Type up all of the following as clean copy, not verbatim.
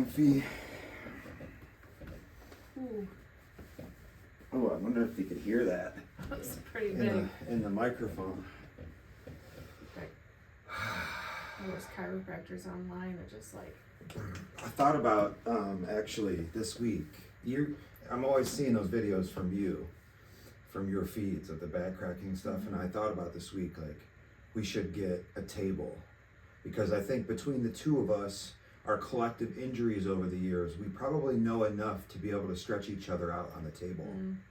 comfy. Ooh, Oh, I wonder if you could hear that that was pretty big. in the microphone. Right. Those chiropractors online are just like, I thought about actually this week. I'm always seeing those videos from you, from your feeds of the back cracking stuff, and I thought about this week like we should get a table, because I think between the two of us, our collective injuries over the years, we probably know enough to be able to stretch each other out on the table.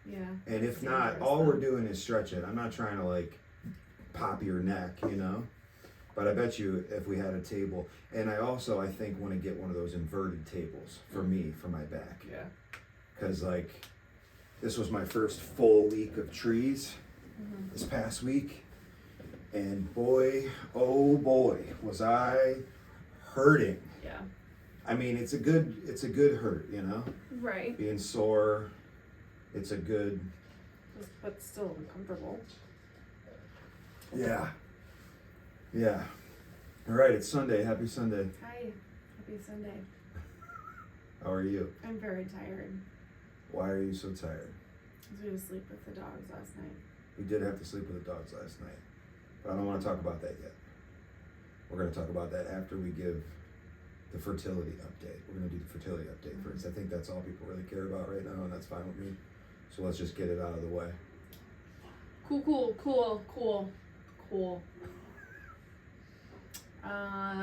yeah. And if not, all we're doing is stretch it. I'm not trying to like pop your neck, you know? But I bet you if we had a table, and I think want to get one of those inverted tables for me, for my back. Yeah. Because like, this was my first full week of trees this past week. And boy, oh boy, was I hurting. Yeah. I mean, it's a good hurt, you know? Right. Being sore, it's a good. But still uncomfortable. Yeah. Yeah. All right, it's Sunday. Happy Sunday. Hi. Happy Sunday. How are you? I'm very tired. Why are you so tired? Because we had to sleep with the dogs last night. We did have to sleep with the dogs last night, but I don't want to talk about that yet. We're going to talk about that after we give the fertility update. We're going to do the fertility update first. I think that's all people really care about right now, and that's fine with me. So let's just get it out of the way. Cool.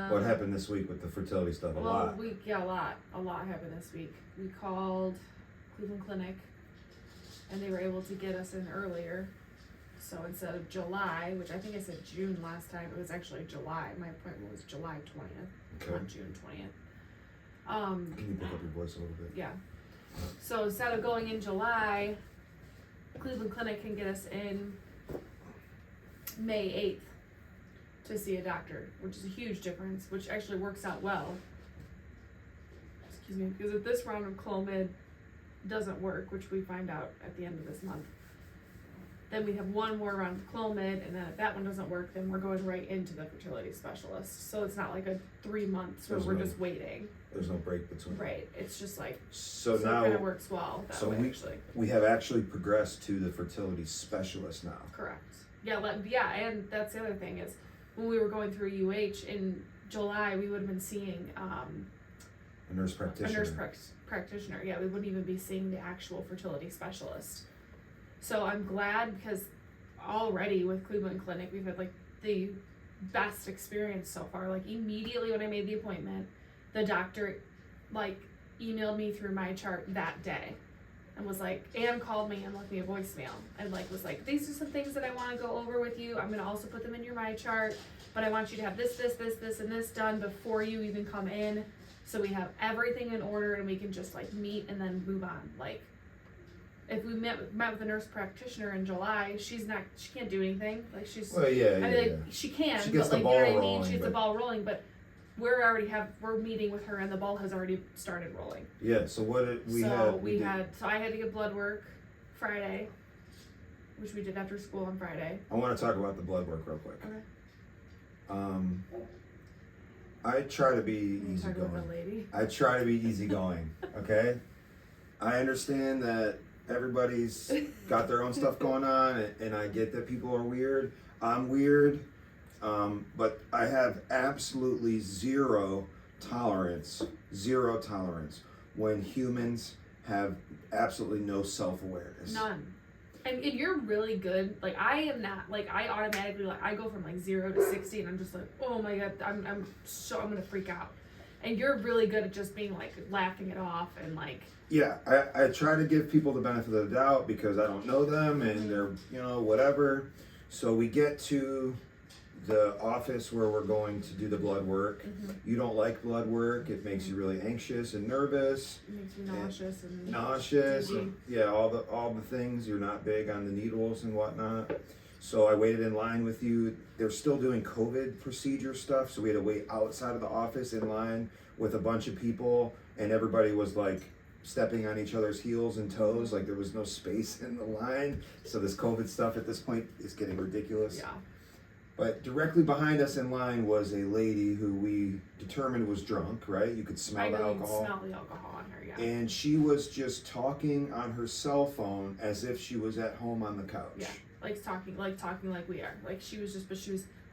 What happened this week with the fertility stuff? A lot. A lot happened this week. We called Cleveland Clinic, and they were able to get us in earlier. So instead of July, which I think I said June last time, it was actually July. My appointment was July 20th, not June 20th. Can you pick up your voice a little bit? Yeah. So instead of going in July, Cleveland Clinic can get us in May 8th to see a doctor, which is a huge difference, which actually works out well. Excuse me, because if this round of Clomid doesn't work, which we find out at the end of this month, then we have one more round of Clomid, and then if that one doesn't work, then we're going right into the fertility specialist. So it's not like a 3 months where we're just waiting. There's no break between. Right. It's just like, so now it kind of works well that way, actually. We have actually progressed to the fertility specialist now. Correct. Yeah, and that's the other thing is, when we were going through UH in July, we would have been seeing A nurse practitioner. Yeah, we wouldn't even be seeing the actual fertility specialist. So I'm glad, because already with Cleveland Clinic, we've had like the best experience so far. Like immediately when I made the appointment, the doctor like emailed me through my chart that day and was like, and called me and left me a voicemail and like was like, these are some things that I want to go over with you. I'm gonna also put them in your my chart, but I want you to have this, and this done before you even come in, so we have everything in order and we can just like meet and then move on. Like if we met with a nurse practitioner in July, she can't do anything. Like she's, she can, she gets but like, the ball you know what I mean? rolling, She gets the ball rolling, but we're meeting with her and the ball has already started rolling. Yeah, so what did we So I had to get blood work Friday, which we did after school on Friday. I want to talk about the blood work real quick. Okay. I try to be easygoing. I try to be easygoing, okay? I understand that everybody's got their own stuff going on, and I get that people are weird. I'm weird. But I have absolutely zero tolerance when humans have absolutely no self-awareness. None. And you're really good. Like I am not. Like I automatically I go from like 0 to 60, and I'm just like, oh my god, I'm gonna freak out. And you're really good at just being like laughing it off and like. Yeah, I try to give people the benefit of the doubt because I don't know them and they're whatever. So we get to the office where we're going to do the blood work. You don't like blood work. It makes you really anxious and nervous. It makes you nauseous and yeah, all the things. You're not big on the needles and whatnot. So I waited in line with you. They're still doing COVID procedure stuff, so we had to wait outside of the office in line with a bunch of people, and everybody was like stepping on each other's heels and toes, like there was no space in the line. So this COVID stuff at this point is getting ridiculous. Yeah. But directly behind us in line was a lady who we determined was drunk, right? You could smell the alcohol. Smell the alcohol on her, yeah. And she was just talking on her cell phone as if she was at home on the couch. Yeah, talking like we are. Like she was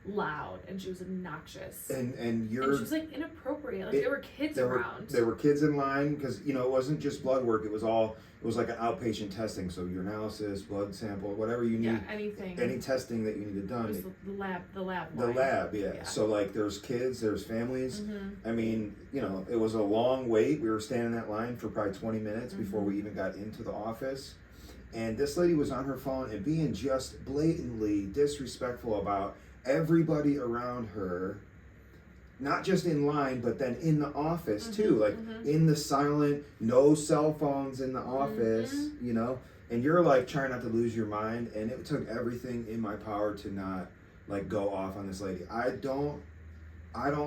loud and she was obnoxious. And she was like inappropriate. Like there were kids around. There were kids in line because it wasn't just blood work. It was like an outpatient testing. So urinalysis, blood sample, whatever you need. Yeah, anything. Any testing that you needed done. It was the lab. The lab, yeah. So like there's kids, there's families. Mm-hmm. I mean, it was a long wait. We were standing in that line for probably 20 minutes before we even got into the office. And this lady was on her phone and being just blatantly disrespectful about everybody around her, not just in line, but then in the office too, like in the silent, no cell phones in the office, and you're like trying not to lose your mind. And it took everything in my power to not like go off on this lady. I don't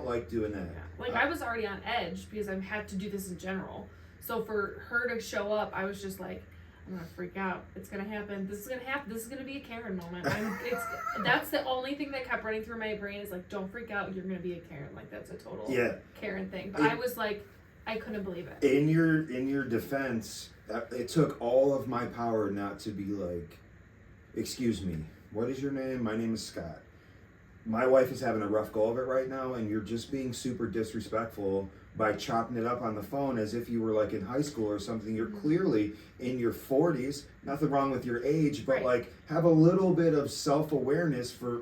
like doing that. Yeah. Like I was already on edge because I had to do this in general. So for her to show up, I was just like, I'm gonna freak out. It's gonna happen. This is gonna happen. This is gonna be a Karen moment. That's the only thing that kept running through my brain is like, don't freak out. You're gonna be a Karen. Like that's a total Karen thing. But I was like, I couldn't believe it. In your defense, it took all of my power not to be like, excuse me, what is your name? My name is Scott. My wife is having a rough go of it right now, and you're just being super disrespectful by chopping it up on the phone as if you were like in high school or something. You're clearly in your 40s, nothing wrong with your age, but like have a little bit of self-awareness for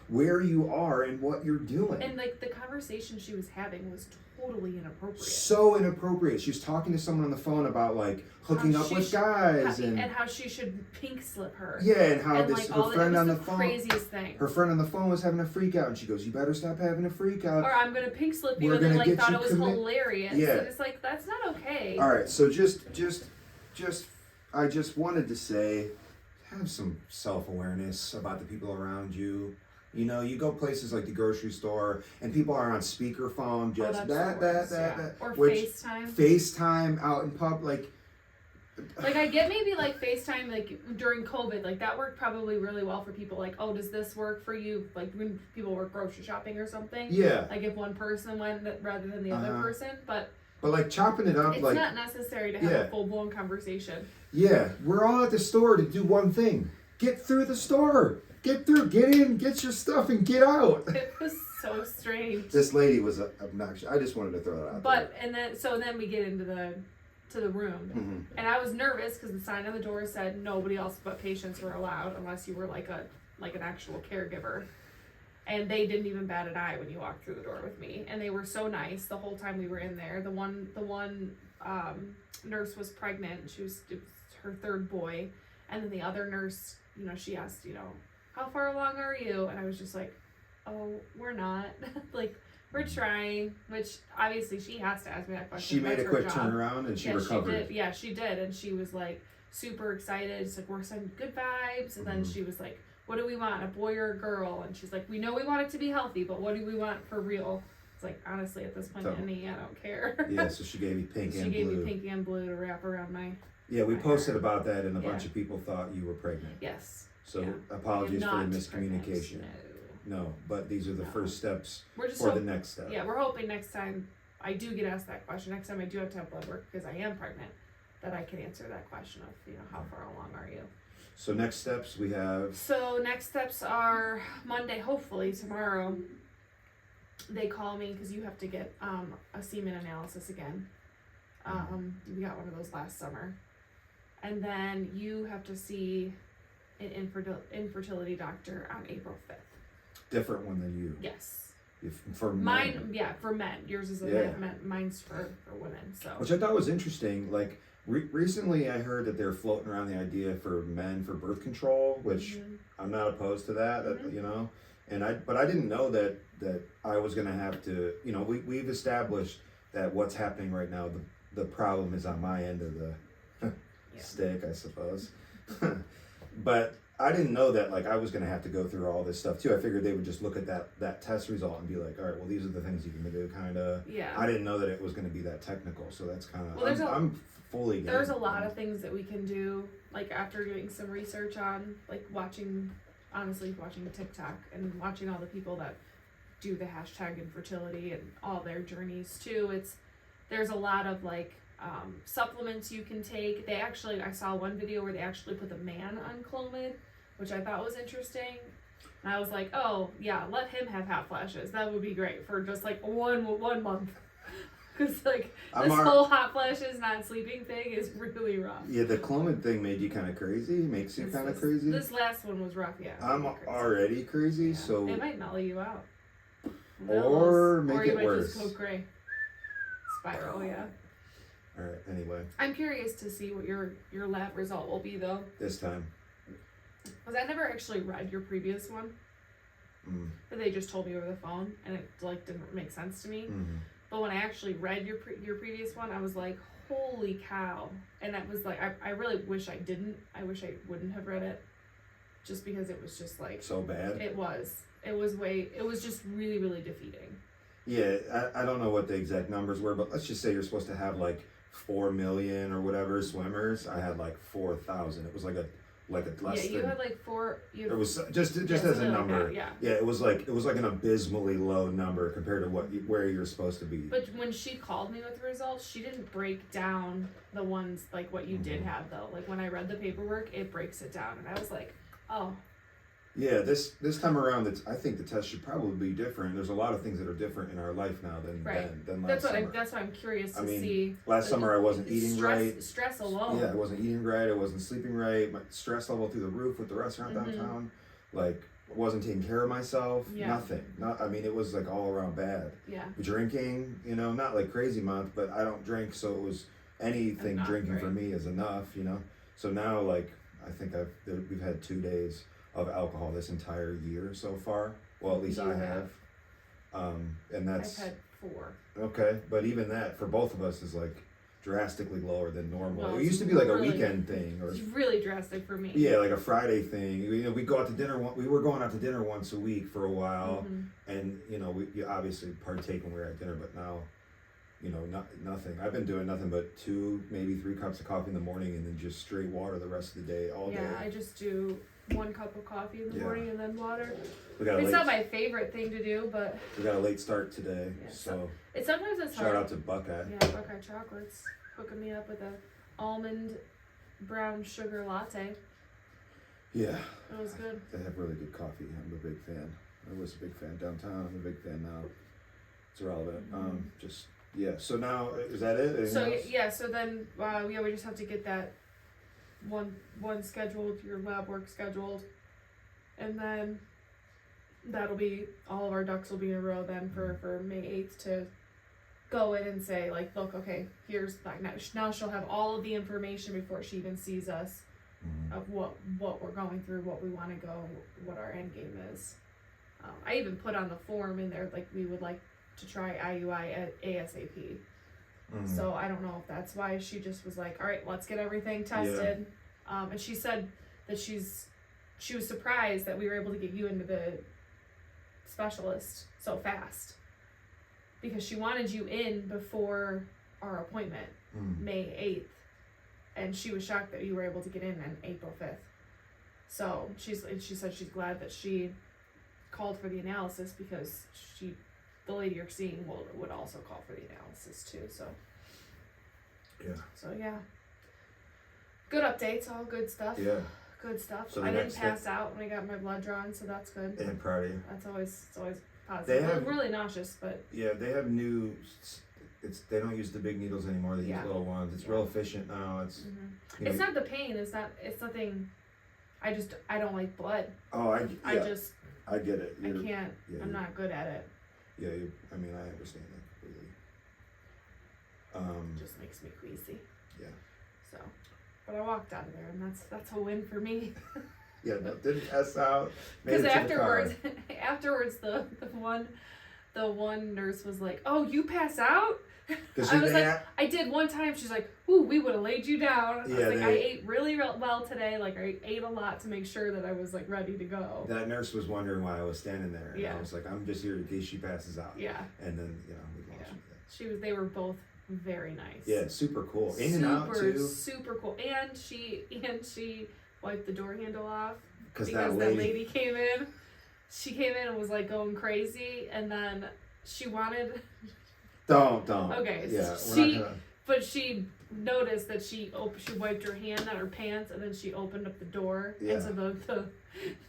where you are and what you're doing. And like the conversation she was having was totally inappropriate. So inappropriate. She was talking to someone on the phone about like hooking up with guys and how she should pink slip her. Yeah, and how her friend on the phone, craziest thing. Her friend on the phone was having a freak out, and she goes, "You better stop having a freak out, or I'm gonna pink slip you." And then like thought it was hilarious. Yeah, and it's like that's not okay. All right, so just I just wanted to say, have some self-awareness about the people around you. You go places like the grocery store and people are on speakerphone, just that. Or FaceTime. FaceTime out in public. Like I get maybe like FaceTime like during COVID, like that worked probably really well for people. Like, oh, does this work for you? Like when people were grocery shopping or something. Yeah. Like if one person went rather than the other person, but like chopping it up, it's like not necessary to have a full blown conversation. Yeah, we're all at the store to do one thing: get through the store. Get through, get in, get your stuff, and get out. It was so strange. This lady was obnoxious. I just wanted to throw that out there. And then we get into the room, and I was nervous because the sign on the door said nobody else but patients were allowed unless you were like an actual caregiver. And they didn't even bat an eye when you walked through the door with me, and they were so nice the whole time we were in there. The one nurse was pregnant. It was her third boy, and then the other nurse, she asked, how far along are you? And I was just like, oh, we're not. Like, we're trying, which obviously she has to ask me that question. She made a quick turnaround and she recovered. She did. And she was like super excited. She's like, we're sending good vibes. And then she was like, what do we want, a boy or a girl? And she's like, we know we want it to be healthy, but what do we want for real? It's like, honestly, at this point, Annie, I don't care. Yeah, so she gave you pink and blue. She gave me pink and blue to wrap around my Yeah, we posted about that and a bunch of people thought you were pregnant. Yes. So apologies for the miscommunication. No, but these are the first steps for the next step. Yeah, we're hoping next time I do get asked that question, next time I do have to have blood work because I am pregnant, that I can answer that question of, how far along are you? So next steps we have... So next steps are Monday, hopefully tomorrow. They call me because you have to get a semen analysis again. We got one of those last summer. And then you have to see an infertility doctor on April 5th. Different one than you. Yes. For men. Mine, for men. Yours is men. Mine's for women. So. Which I thought was interesting. Like recently, I heard that they're floating around the idea for men for birth control, which I'm not opposed to that. But I didn't know that I was going to have to. We've established that what's happening right now, the problem is on my end of the stick, I suppose. But I didn't know that I was going to have to go through all this stuff too. I figured they would just look at that test result and be like, all right, well, these are the things you can do, kind of. Yeah. I didn't know that it was going to be that technical, so that's kind of, I'm fully There's a lot of things that we can do, after doing some research on, watching honestly watching TikTok and watching all the people that do the hashtag infertility and all their journeys too. There's a lot of like supplements you can take. I saw one video where they actually put the man on Clomid, which I thought was interesting. And I was like, oh yeah, let him have hot flashes. That would be great for just like one month. Because like whole hot flashes, not sleeping thing is really rough. Yeah, the Clomid thing made you kind of crazy. Makes you kind of crazy. This last one was rough. Yeah. I'm already crazy, yeah. so it might mellow you out. Or make it worse. Or you might just go gray. Spiral, yeah. All right. Anyway. I'm curious to see what your lab result will be though. This time. Because I never actually read your previous one. But they just told me over the phone, and it like didn't make sense to me. Mm-hmm. But when I actually read your previous one, I was like, holy cow. And that was like, I really wish I didn't. I wish I wouldn't have read it. Just because it was just like... So bad? It was. It was just really, really defeating. Yeah, I don't know what the exact numbers were, but let's just say you're supposed to have like 4 million or whatever swimmers. I had like 4,000. It was like a less you had like 4. It was just as a number. Like that, yeah. It was like an abysmally low number compared to where you're supposed to be. But when she called me with the results, she didn't break down the ones like what you did have though. Like when I read the paperwork, it breaks it down, and I was like, oh. Yeah, this time around, I think the test should probably be different. There's a lot of things that are different in our life now than last summer. That's what I'm curious to see. Last summer I wasn't eating right. Stress alone. Yeah, I wasn't eating right. I wasn't sleeping right. My stress level through the roof with the restaurant downtown. Like, wasn't taking care of myself. Yeah. Nothing. It was like all around bad. Yeah. Drinking, not like crazy month, but I don't drink, so it was anything drinking for me is enough, So now, like, I think we've had 2 days of alcohol this entire year so far. Well, at least I have. And that's... I've had 4. Okay, but even that, for both of us, is like drastically lower than normal. Well, it used to be like a weekend thing. Or, it's really drastic for me. Yeah, like a Friday thing. We go out to dinner. We were going out to dinner once a week for a while. And, we obviously partake when we were at dinner, but now... nothing. I've been doing nothing but 2, maybe 3 cups of coffee in the morning and then just straight water the rest of the day, all day. Yeah, I just do 1 cup of coffee in the morning and then water. It's not my favorite thing to do, but... We got a late start today, so... Sometimes it's hard. Shout out to Buckeye. Yeah, Buckeye Chocolates. Hooking me up with a almond brown sugar latte. Yeah. It was good. They have really good coffee. I'm a big fan. I was a big fan downtown. I'm a big fan now. It's irrelevant. Yeah, so now, is that it? So then, we just have to get that one scheduled, your lab work scheduled, and then that'll be, all of our ducks will be in a row then for May 8th to go in and say, like, look, okay, here's, like, now she'll have all of the information before she even sees us of what we're going through, what we want to go, what our end game is. I even put on the form in there, like, we would like to try IUI at ASAP. So I don't know if that's why she just was like, all right, let's get everything tested. Yeah. And she said that she was surprised that we were able to get you into the specialist so fast, because she wanted you in before our appointment, May 8th, and she was shocked that you were able to get in on April 5th. So she said she's glad that she called for the analysis, because the lady you're seeing would also call for the analysis too. So yeah, good updates, all good stuff. Yeah, good stuff. So I didn't pass out when I got my blood drawn, so that's good. I'm proud of you. It's always positive. It's really nauseous, but yeah, they have new. They don't use the big needles anymore. They use little ones. It's real efficient now. It's it's not the pain. It's nothing. I don't like blood. Oh, I get it. I can't. Yeah, I'm not good at it. Yeah, I understand that completely. Just makes me queasy. Yeah. So, but I walked out of there, and that's a win for me. Yeah, no, didn't pass out. Because afterwards, the one nurse was like, "Oh, you pass out?" I was like, I did one time. She's like, "Ooh, we would have laid you down." I was like, I ate really well today. Like, I ate a lot to make sure that I was like ready to go. That nurse was wondering why I was standing there. And yeah. I was like, I'm just here in case she passes out. Yeah. And then, we lost her. They were both very nice. Yeah, super cool. In and out too. Super cool. And she wiped the door handle off because that lady came in. She came in and was like going crazy, and then she wanted. Don't. Okay, yeah, but she noticed that she wiped her hand on her pants, and then she opened up the door, and so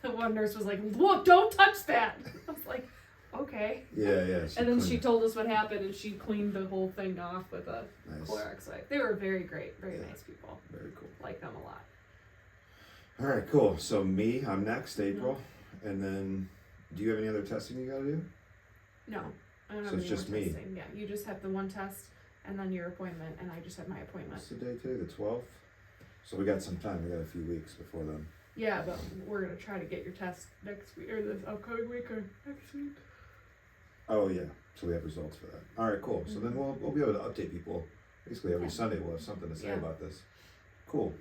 the one nurse was like, "Look, don't touch that." I was like, "Okay." Yeah. And then she told us what happened, and she cleaned the whole thing off with a Clorox wipe. They were very great, very nice people. Very cool. Like them a lot. All right, cool. So I'm next, April, and then do you have any other testing you gotta do? No, I don't have any more testing. Yeah, you just have the one test, and then your appointment, and I just have my appointment. What's the day today? The 12th. So we got some time. We got a few weeks before then. Yeah, but we're gonna try to get your test next week or this upcoming week or next week. Oh yeah, so we have results for that. All right, cool. So then we'll be able to update people. Basically every Sunday we'll have something to say about this. Cool.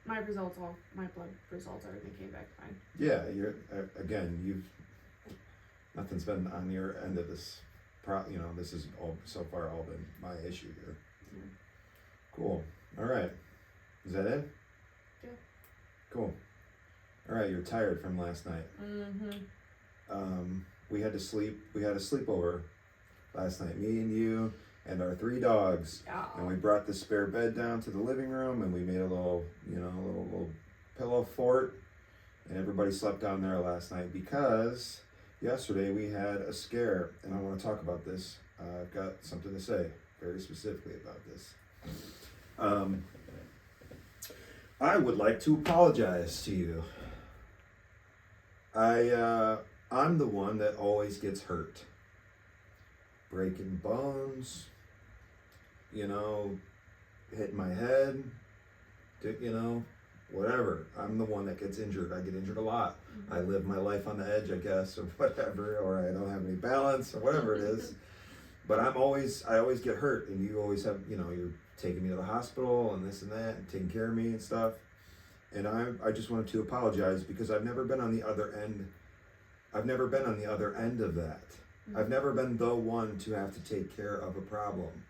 My results, my blood results, everything came back fine. Yeah, nothing's been on your end of this. This has so far all been my issue here. Mm-hmm. Cool. All right. Is that it? Yeah. Cool. All right. You're tired from last night. Mm-hmm. We had a sleepover last night. Me and you and our 3 dogs. Oh. And we brought the spare bed down to the living room, and we made a little pillow fort, and everybody slept down there last night because yesterday we had a scare, and I want to talk about this. I've got something to say very specifically about this. I would like to apologize to you. I'm the one that always gets hurt. Breaking bones, hitting my head, whatever. I'm the one that gets injured. I get injured a lot. Mm-hmm. I live my life on the edge, I guess, or whatever, or I don't have any balance, or whatever it is. But I always get hurt, and you always have, you're taking me to the hospital and this and that, and taking care of me and stuff. And I just wanted to apologize because I've never been on the other end. I've never been on the other end of that. Mm-hmm. I've never been the one to have to take care of a problem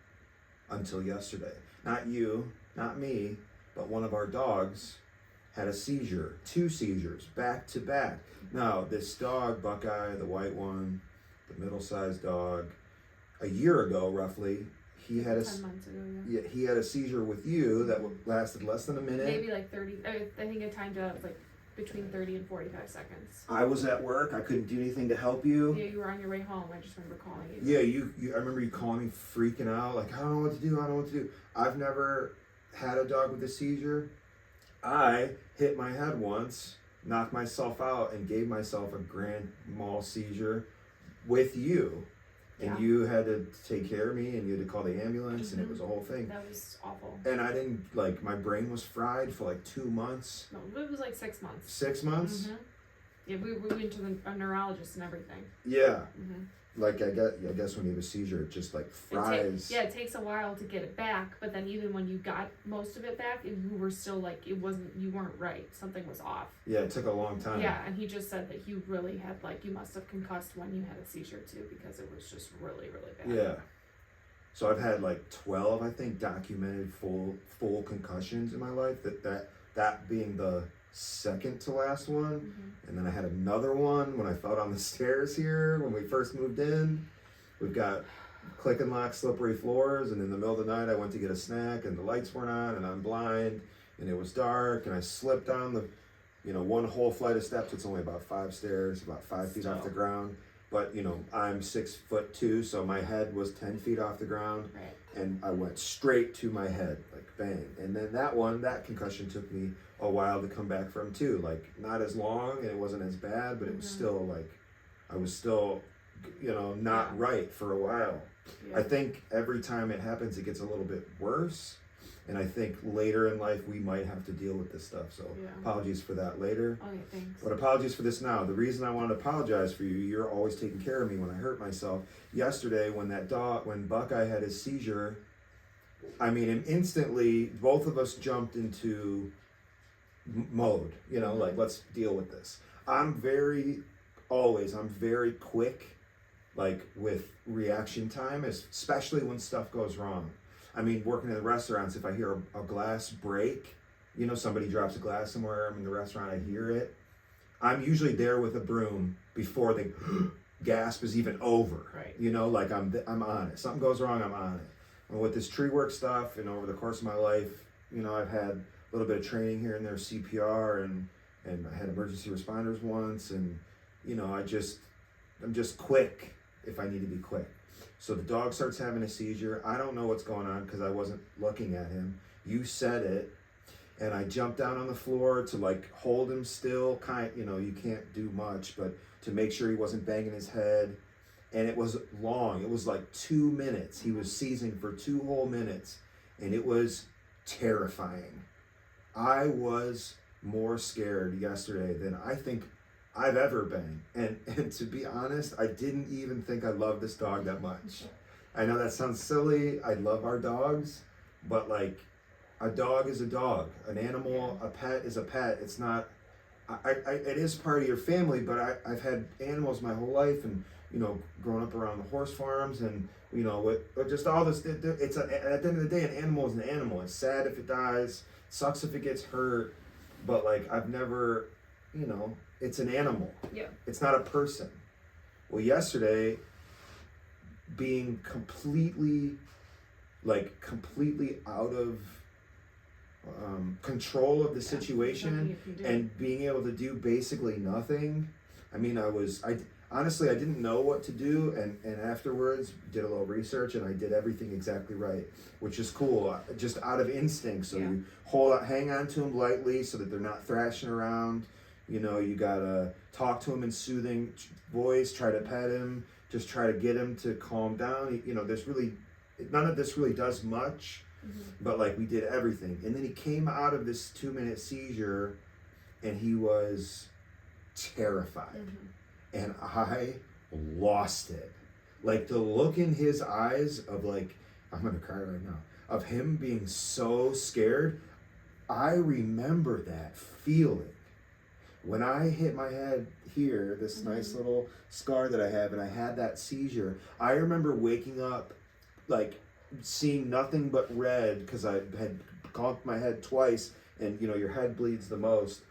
until yesterday. Not you, not me, but one of our dogs had a seizure, 2 seizures, back to back. Now, this dog, Buckeye, the white one, the middle-sized dog, a year ago, roughly, he had 10 months ago, he had a seizure with you that lasted less than a minute. Maybe like 30, I think it timed out like between 30 and 45 seconds. I was at work. I couldn't do anything to help you. Yeah, you were on your way home. I just remember calling you. Yeah, I remember you calling me freaking out, like, I don't know what to do. I've never had a dog with a seizure. I hit my head once, knocked myself out, and gave myself a grand mal seizure with you. And you had to take care of me, and you had to call the ambulance, and it was a whole thing. That was awful. And I didn't, my brain was fried for 2 months. No, it was 6 months. 6 months? Mm-hmm. Yeah, we went to a neurologist and everything. Yeah. Mm-hmm. I guess when you have a seizure, it just fries. It takes a while to get it back, but then even when you got most of it back, you were still you weren't right. Something was off. Yeah, it took a long time. Yeah, and he just said that you really had you must have concussed when you had a seizure too, because it was just really, really bad. Yeah. So I've had 12, I think, documented full concussions in my life. That being the second to last one. Mm-hmm. And then I had another one when I fell down the stairs here when we first moved in. We've got click and lock slippery floors, and in the middle of the night I went to get a snack and the lights weren't on and I'm blind and it was dark and I slipped down the one whole flight of steps. It's only about 5 stairs, about 5 feet off the ground, but I'm 6'2", so my head was 10 feet off the ground. Right. And I went straight to my head, bang. And then that concussion took me a while to come back from too. Not as long, and it wasn't as bad, but it was still I was still, not right for a while. Yeah. I think every time it happens, it gets a little bit worse. And I think later in life, we might have to deal with this stuff. So apologies for that later. Okay, thanks. But apologies for this now. The reason I wanted to apologize for you, you're always taking care of me when I hurt myself. Yesterday, when Buckeye had his seizure, and instantly, both of us jumped into mode, let's deal with this. I'm very quick, with reaction time, especially when stuff goes wrong. Working in the restaurants, if I hear a glass break, somebody drops a glass somewhere, I'm in the restaurant, I hear it, I'm usually there with a broom before the gasp is even over. Right. You know, like I'm on it. Something goes wrong, I'm on it. And with this tree work stuff, and over the course of my life, you know, I've had a little bit of training here and there, CPR, and I had emergency responders once, and you know, I'm just quick if I need to be quick. So the dog starts having a seizure. I don't know what's going on because I wasn't looking at him. You said it, and I jumped down on the floor to like hold him still. You know, you can't do much, but to make sure he wasn't banging his head. And it was long. It was like 2 minutes. He was seizing for 2 whole minutes, and it was terrifying. I was more scared yesterday than I think I've ever been. And to be honest, I didn't even think I loved this dog that much. I know that sounds silly. I love our dogs, but like, a dog is a dog. An animal, a pet is a pet. It's not, it is part of your family, but I've had animals my whole life, and you know, growing up around the horse farms, and you know, with just all this, at the end of the day, an animal is an animal. It's sad if it dies, sucks if it gets hurt, but like, I've never, you know, it's an animal. Yeah. It's not a person. Well, yesterday, being completely out of control of the situation, and being able to do basically nothing. I mean, honestly, I didn't know what to do, and afterwards did a little research, and I did everything exactly right, which is cool, just out of instinct. So you hang on to them lightly so that they're not thrashing around. You know, you gotta talk to him in soothing voice, try to pet him, just try to get him to calm down. You know, none of this really does much, but like, we did everything. And then he came out of this 2-minute seizure, and he was terrified. And I lost it. Like, the look in his eyes of like, I'm gonna cry right now, of him being so scared. I remember that feeling. When I hit my head here, this nice little scar that I have, and I had that seizure, I remember waking up, like, seeing nothing but red, because I had conked my head twice, and you know, your head bleeds the most.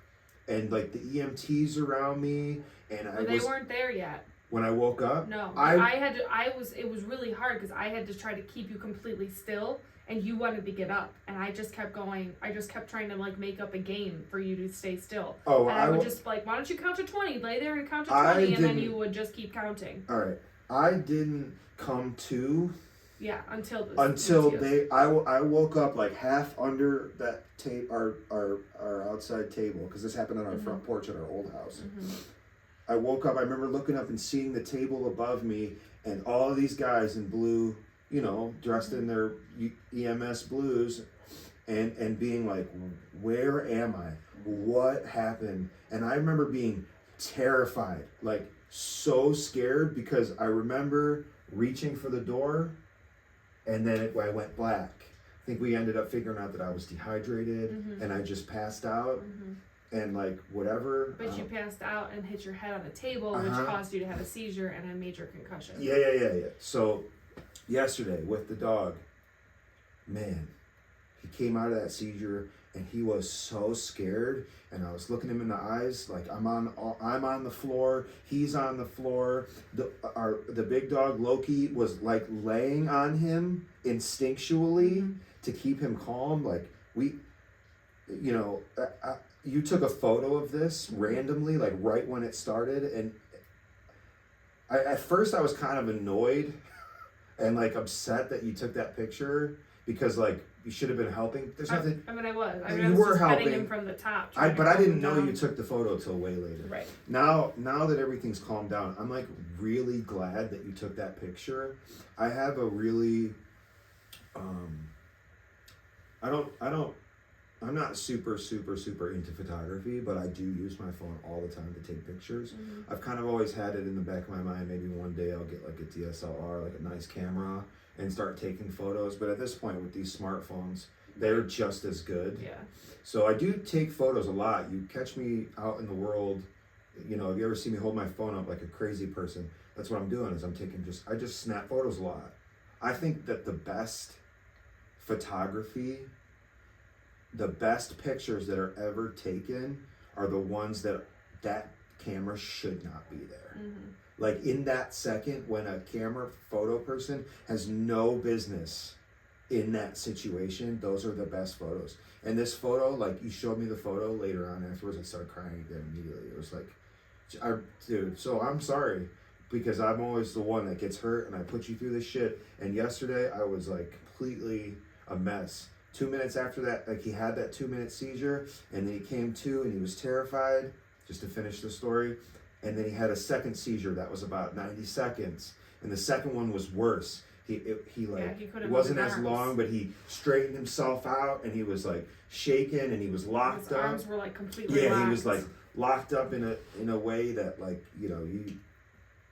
And like, the EMTs around me, and they weren't there yet. When I woke up? No, it was really hard because I had to try to keep you completely still, and you wanted to get up, and I just kept going. I just kept trying to like make up a game for you to stay still. Oh, and I would just like, why don't you count to 20? Lay there and count to 20, and then you would just keep counting. All right, I didn't come to. Yeah, until I woke up like half under that our outside table, because this happened on our front porch at our old house. I woke up, I remember looking up and seeing the table above me, and all of these guys in blue, you know, dressed in their EMS blues, and being like, where am I? What happened? And I remember being terrified, like so scared, because I remember reaching for the door, and then I went black. I think we ended up figuring out that I was dehydrated, and I just passed out, and like, whatever. But you passed out and hit your head on the table, which caused you to have a seizure and a major concussion. Yeah. So yesterday with the dog, man, he came out of that seizure, and he was so scared, and I was looking him in the eyes, like, I'm on the floor, he's on the floor. The big dog Loki was like laying on him instinctually to keep him calm. Like, you know, you took a photo of this randomly, like right when it started, and at first I was kind of annoyed and like upset that you took that picture, because like, you should have been helping. There's nothing. I was just petting him from the top. But I didn't know you took the photo till way later. Right. Now that everything's calmed down, I'm like really glad that you took that picture. I have a really, I'm not super into photography, but I do use my phone all the time to take pictures. I've kind of always had it in the back of my mind, maybe one day I'll get like a DSLR, like a nice camera, and start taking photos. But at this point, with these smartphones, they're just as good. Yeah. So I do take photos a lot. You catch me out in the world, you know, if you ever see me hold my phone up like a crazy person, that's what I'm doing, is I just snap photos a lot. I think that the best photography, the best pictures that are ever taken are the ones that camera should not be there. Mm-hmm. Like in that second when a camera photo person has no business in that situation, those are the best photos. And this photo, like you showed me the photo later on afterwards, I started crying again immediately. It was like, dude, so I'm sorry because I'm always the one that gets hurt and I put you through this shit. And yesterday I was like completely a mess. 2 minutes after that, like he had that 2-minute seizure and then he came to and he was terrified, just to finish the story. And then he had a second seizure that was about 90 seconds. And the second one was worse. He it wasn't as long, but he straightened himself out and he was like shaking and he was locked His up. arms were like completely locked. He was like locked up in a way that like, you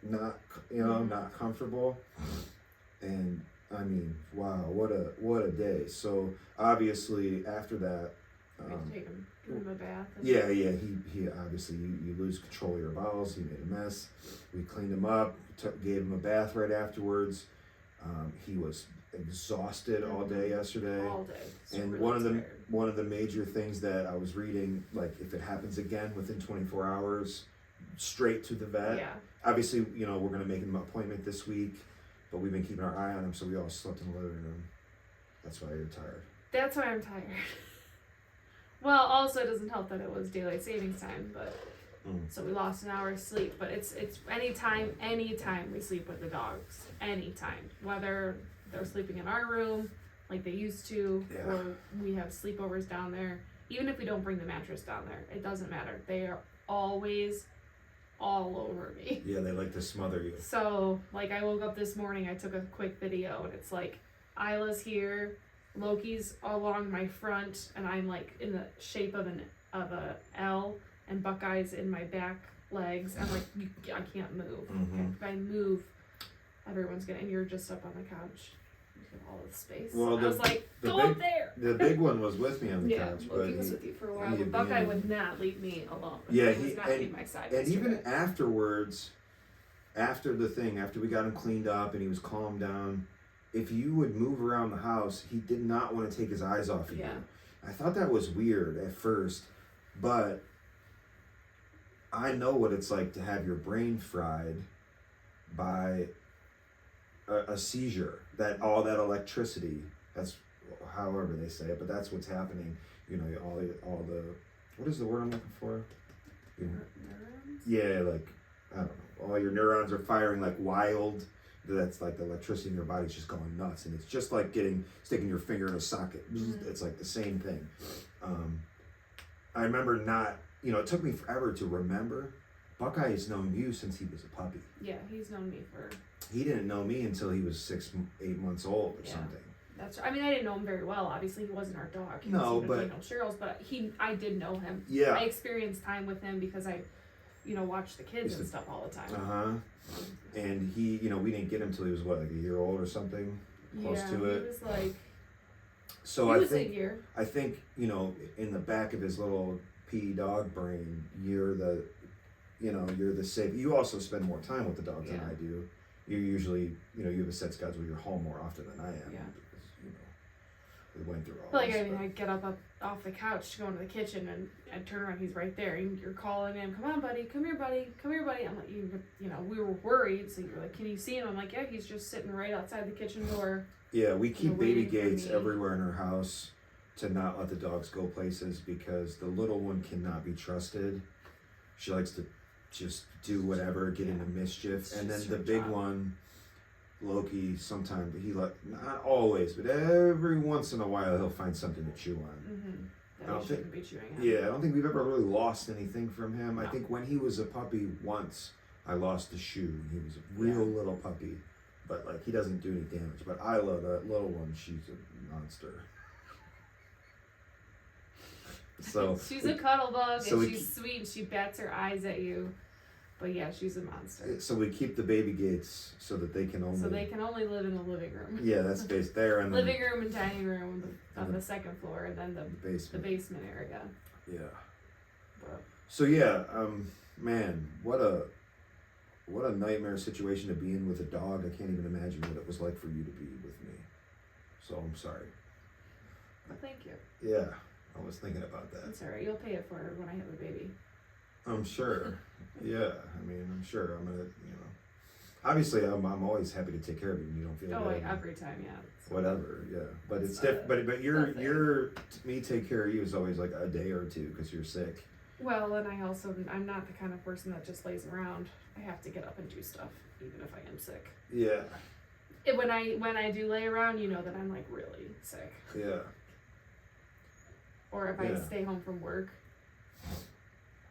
not comfortable. And I mean, wow, what a day. So obviously after that, give him a bath. Yeah, he obviously you lose control of your bowels. He made a mess. We cleaned him up, gave him a bath right afterwards. He was exhausted all day yesterday. All day. And really one of the major things that I was reading, like if it happens again within 24 hours, straight to the vet. Yeah. Obviously, we're gonna make an appointment this week, but we've been keeping our eye on him, so we all slept in the living room. That's why you're tired. That's why I'm tired. Well, also it doesn't help that it was daylight savings time, but so we lost an hour of sleep. But it's anytime we sleep with the dogs, anytime, whether they're sleeping in our room like they used to, or we have sleepovers down there. Even if we don't bring the mattress down there, it doesn't matter. They are always all over me. Yeah, they like to smother you. So like I woke up this morning, I took a quick video, and it's like Isla's here. Loki's along my front, and I'm like in the shape of a L, and Buckeye's in my back legs. I'm like, I can't move. Mm-hmm. If I move, everyone's gonna. And you're just up on the couch. You have all the space. Well, I was like, go up there. The big one was with me on the couch, Loki was with you for a while, but Buckeye would not leave me alone. Yeah, he was not leaving my side. And even afterwards, after we got him cleaned up and he was calmed down. If you would move around the house, he did not want to take his eyes off of you. I thought that was weird at first, but I know what it's like to have your brain fried by a seizure. That all that electricity. That's however they say it, but that's what's happening. All the what is the word I'm looking for? Neurons? Yeah, like I don't know. All your neurons are firing like wild. That's like the electricity in your body's just going nuts, and it's just like sticking your finger in a socket. It's like the same thing. I remember it took me forever to remember. Buckeye has known you since he was a puppy. Yeah, he's known me for. He didn't know me until he was 6-8 months old or something. That's. I mean, I didn't know him very well. Obviously, he wasn't our dog. Cheryl's, but I did know him. Yeah. I experienced time with him because I, watch the kids and stuff all the time. And he, we didn't get him till he was like a year old or something, close to it. He was like. So a year. I think in the back of his little pea dog brain, you're the safe. You also spend more time with the dogs than I do. You usually, you have a set schedule. You're home more often than I am. Yeah. Because, we went through all this. I get up off the couch to go into the kitchen and I turn around, he's right there. And you're calling him, come on, buddy, come here, buddy. I'm like, we were worried. So you're like, can you see him? I'm like, yeah, he's just sitting right outside the kitchen door. Yeah, we keep baby gates everywhere in our house to not let the dogs go places because the little one cannot be trusted. She likes to just do whatever, get into mischief. And then the big one, Loki, sometimes not always, but every once in a while he'll find something to chew on. That he shouldn't be chewing on. Yeah, I don't think we've ever really lost anything from him. No. I think when he was a puppy once, I lost a shoe. He was a real little puppy, but he doesn't do any damage. But Isla, that little one, she's a monster. So she's a cuddle bug, and she's sweet. She bats her eyes at you. But yeah, she's a monster. So we keep the baby gates so that they can only live in the living room. Yeah, that's based there and living room and dining room on the second floor, and then the basement area. Yeah. But. So yeah, man, what a nightmare situation to be in with a dog. I can't even imagine what it was like for you to be with me. So I'm sorry. Well, thank you. Yeah, I was thinking about that. It's alright. You'll pay it for when I have a baby. I'm sure. Yeah, I mean, I'm sure. I'm gonna, obviously, I'm always happy to take care of you when you don't feel good. Every time, yeah. Whatever, yeah. But it's different. But your me take care of you is always like a day or two because you're sick. Well, and I'm not the kind of person that just lays around. I have to get up and do stuff, even if I am sick. Yeah. When I do lay around, you know that I'm like really sick. Yeah. Or if I stay home from work,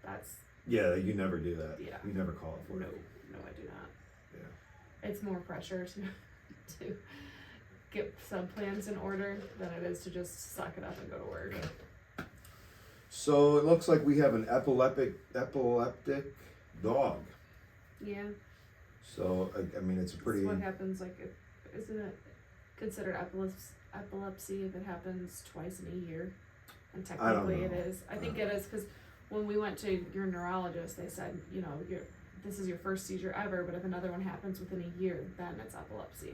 that's. Yeah, you never do that. Yeah. You never call it for it. No, I do not. Yeah. It's more pressure to get some plans in order than it is to just suck it up and go to work. So it looks like we have an epileptic dog. Yeah. So I mean, it's a pretty. That's what happens? Like, isn't it considered epilepsy if it happens twice in a year? And technically, it is. I think it is because when we went to your neurologist, they said, this is your first seizure ever, but if another one happens within a year, then it's epilepsy.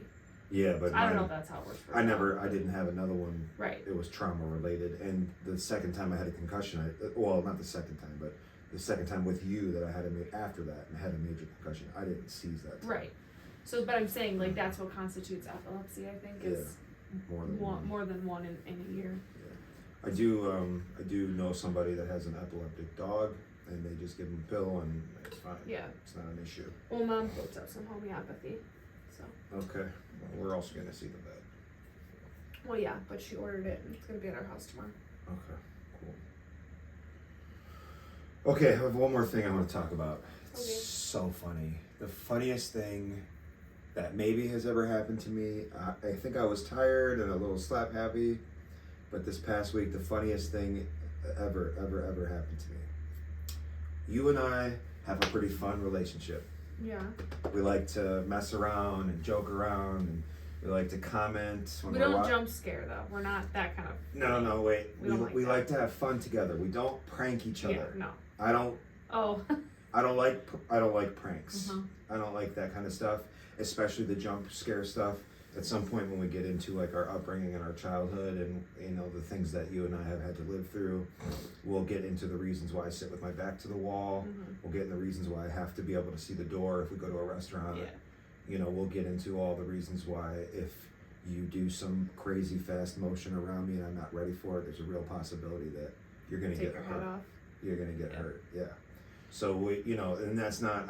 Yeah, but I don't know if that's how it works. I didn't have another one. Right. It was trauma related, and the second time I had a concussion, not the second time, but the second time with you that I had after that and had a major concussion, I didn't seize that time. Right. So, but I'm saying like that's what constitutes epilepsy. I think is more than one in a year. Yeah. I do know somebody that has an epileptic dog, and they just give them a pill and it's fine. Yeah. It's not an issue. Well, Mom hooked up some homeopathy, so. Okay. Well, we're also going to see the vet. Well, yeah, but she ordered it and it's going to be at our house tomorrow. Okay, cool. Okay, I have one more thing I want to talk about. It's so funny. The funniest thing that maybe has ever happened to me, I think I was tired and a little slap happy, but this past week, the funniest thing ever happened to me. You and I have a pretty fun relationship. Yeah. We like to mess around and joke around, and we like to comment. We don't jump scare though. We're not that kind of. No, wait. We like to have fun together. We don't prank each other. Yeah, no. I don't. Oh. I don't like pranks. Uh-huh. I don't like that kind of stuff, especially the jump scare stuff. At some point when we get into like our upbringing and our childhood and the things that you and I have had to live through, we'll get into the reasons why I sit with my back to the wall. Mm-hmm. We'll get into the reasons why I have to be able to see the door if we go to a restaurant. Yeah. We'll get into all the reasons why if you do some crazy fast motion around me and I'm not ready for it, there's a real possibility that you're going to get hurt. Head off. You're going to get hurt. Yeah. So we, and that's not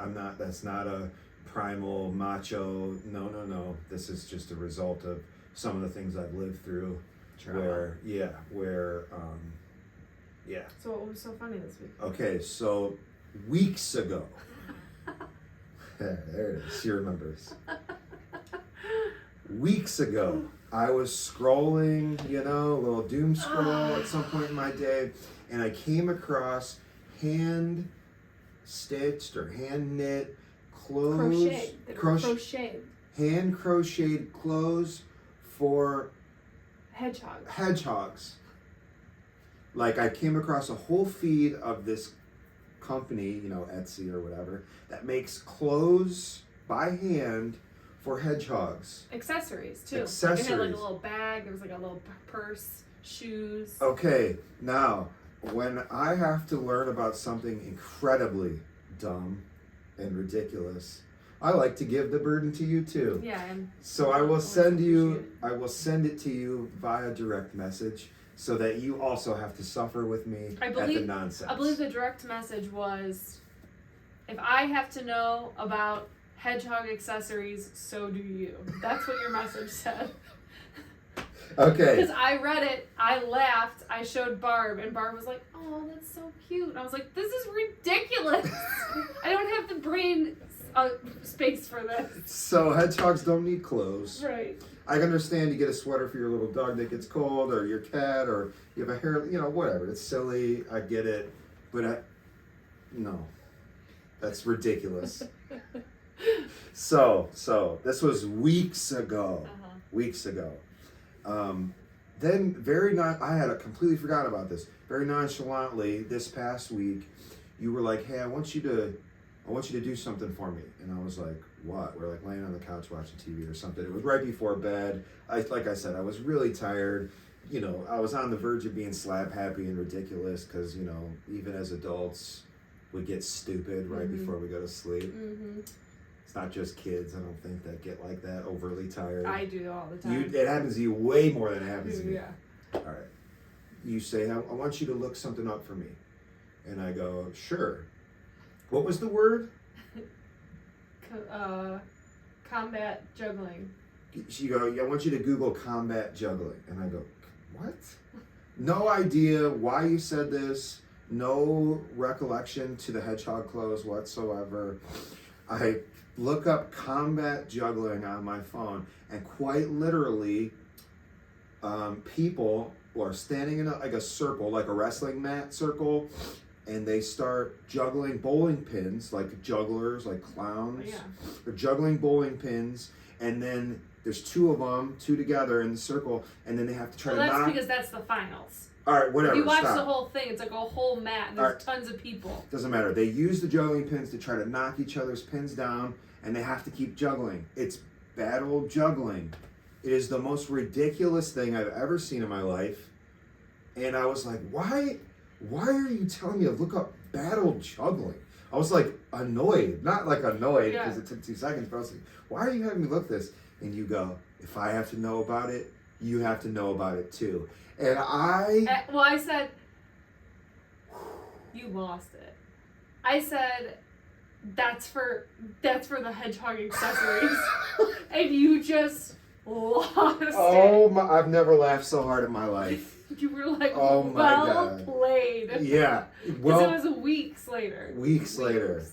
a primal macho. No. This is just a result of some of the things I've lived through. Trauma. So what was so funny this week? Okay, so weeks ago. There it is. She remembers. Weeks ago, I was scrolling, a little doom scroll at some point in my day, and I came across hand stitched or hand knit clothes, hand crocheted clothes for hedgehogs. Like I came across a whole feed of this company, Etsy or whatever, that makes clothes by hand for hedgehogs. Accessories too. Like it had like a little bag. There was like a little purse, shoes. Okay, now when I have to learn about something incredibly dumb and ridiculous, I like to give the burden to you too. Yeah. So I will send it to you via direct message so that you also have to suffer with me at the nonsense. I believe the direct message was, if I have to know about hedgehog accessories, so do you. That's what your message said. Okay. Because I read it, I laughed, I showed Barb, and Barb was like, "Oh, that's so cute." And I was like, "This is ridiculous. I don't have the brain space for this." So hedgehogs don't need clothes. Right. I understand you get a sweater for your little dog that gets cold, or your cat, or you have a hair, whatever. It's silly. I get it. But no. That's ridiculous. So this was weeks ago. Uh-huh. Weeks ago. Then I had completely forgotten about this. Very nonchalantly, this past week, you were like, "Hey, I want you to do something for me." And I was like, "What?" We're like laying on the couch watching TV or something. It was right before bed. Like I said, I was really tired. I was on the verge of being slap happy and ridiculous because, even as adults, we get stupid right before we go to sleep. Mm-hmm. It's not just kids, I don't think, that get like that, overly tired. I do all the time. It happens to you way more than it happens to me. Yeah. All right. You say, I want you to look something up for me. And I go, sure. What was the word? Combat juggling. She go, I want you to Google combat juggling. And I go, what? No idea why you said this. No recollection to the hedgehog clothes whatsoever. I look up combat juggling on my phone, and quite literally, people are standing in like a circle, like a wrestling mat circle, and they start juggling bowling pins, like jugglers, like clowns. Yeah. They're juggling bowling pins, and then there's two of them, two together in the circle, and then they have to try to knock. That's because that's the finals. All right, whatever. If you watch stop. the whole thing, it's like a whole mat, and there's tons of people. Doesn't matter. They use the juggling pins to try to knock each other's pins down, and they have to keep juggling. It's battle juggling. It is the most ridiculous thing I've ever seen in my life. And I was like, why are you telling me to look up battle juggling? I was like annoyed. Not like annoyed because it took 2 seconds, but I was like, why are you having me look this? And you go, if I have to know about it, you have to know about it too. And I said, you lost it. I said, that's for the hedgehog accessories. And you just lost it. Oh my, I've never laughed so hard in my life. You were like, oh my well God. played. Yeah. Well, it was weeks later. Weeks later.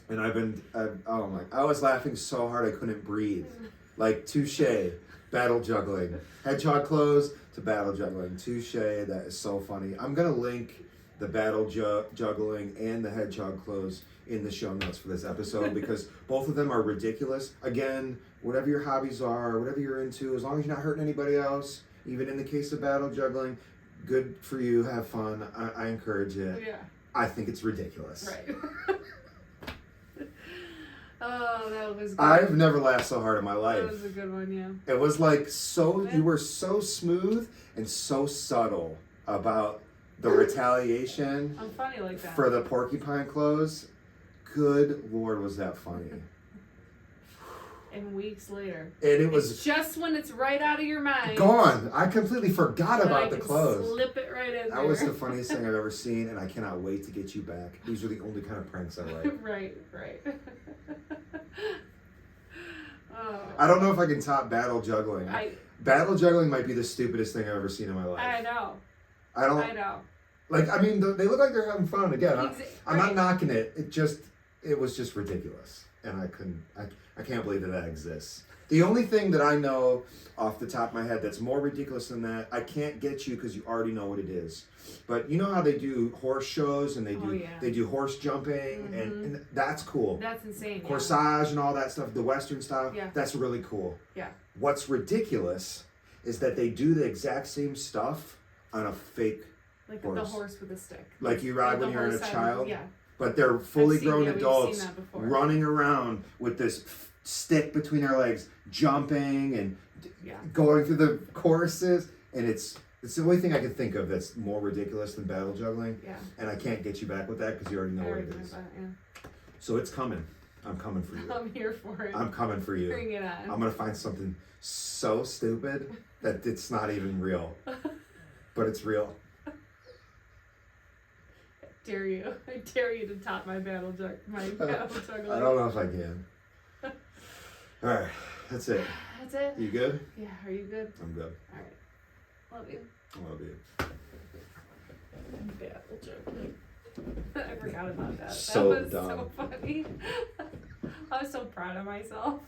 And I was laughing so hard I couldn't breathe. Like, touche, battle juggling. Hedgehog clothes to battle juggling. Touche, that is so funny. I'm going to link the battle juggling and the hedgehog clothes in the show notes for this episode because both of them are ridiculous. Again, whatever your hobbies are, whatever you're into, as long as you're not hurting anybody else, even in the case of battle juggling, good for you, have fun. I encourage it. Yeah. I think it's ridiculous. Right. Oh, that was good. I've never laughed so hard in my life. That was a good one, yeah. It was like you were so smooth and so subtle about the retaliation. I'm funny like that. For the porcupine clothes. Good Lord, was that funny. And weeks later. And it was it's just when it's right out of your mind. Gone. I completely forgot about the clothes. Slip it right in there. That was the funniest thing I've ever seen, and I cannot wait to get you back. These are the only kind of pranks I like. Right. Oh. I don't know if I can top battle juggling. Battle juggling might be the stupidest thing I've ever seen in my life. I know. I know. Like, I mean, they look like they're having fun. Again, I'm not knocking it. It was just ridiculous. And I can't believe that exists. The only thing that I know off the top of my head that's more ridiculous than that, I can't get you because you already know what it is. But you know how they do horse shows and they do horse jumping and that's cool. That's insane. Corsage and all that stuff, the Western style, that's really cool. Yeah. What's ridiculous is that they do the exact same stuff on a fake like horse. The horse with a stick. Like you ride when you're a child. Yeah. But they're fully grown adults running around with this stick between their legs, jumping and going through the choruses. And it's the only thing I can think of that's more ridiculous than battle juggling. Yeah. And I can't get you back with that because you already know what it is. So it's coming. I'm coming for you. I'm here for it. I'm coming for you. Bring it on. I'm going to find something so stupid that it's not even real. But it's real. I dare you to top my battle juggling. I don't know if I can. All right, that's it. That's it? You good? Yeah, are you good? I'm good. All right. Love you. I love you. Battle juggling. I forgot about that. So that was dumb. So funny. I was so proud of myself.